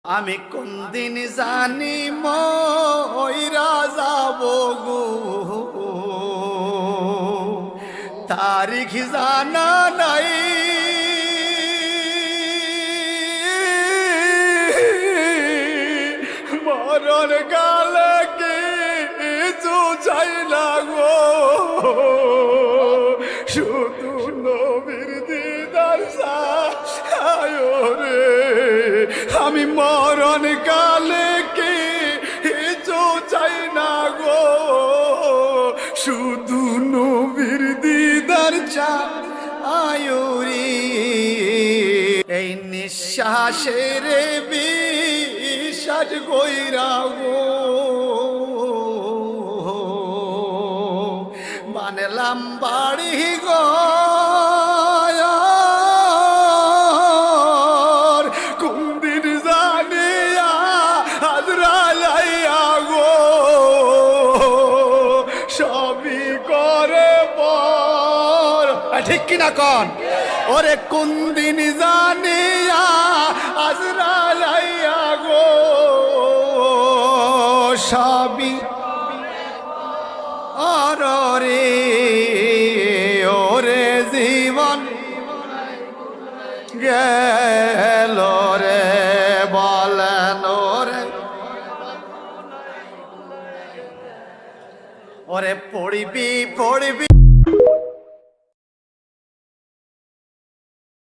আমি কোন দিন জানি মইরা যাব গো, তারিখ জানা নাই। মরণ কালে কিছু চাই না গো, শুধু নবীর দিদার চাই রে। আমি মরণ কালে কিছু চাই না গো, শুধু নবীর দিদার চাই রে। এই নিঃশ্বাসের বিশ্বাস কইরা গো, বানলাম বাড়ি গো, কোন দিন জানিয়া হাজরালাইয়া গো, সবই করে পর। ঠিক কিনা কন? ওরে কোন দিন জানিয়া আজরালাইয়া গো, সবই রে। ওরে জীবন গেল রে, বলেন ওরে। ওরে পড়বি পড়বি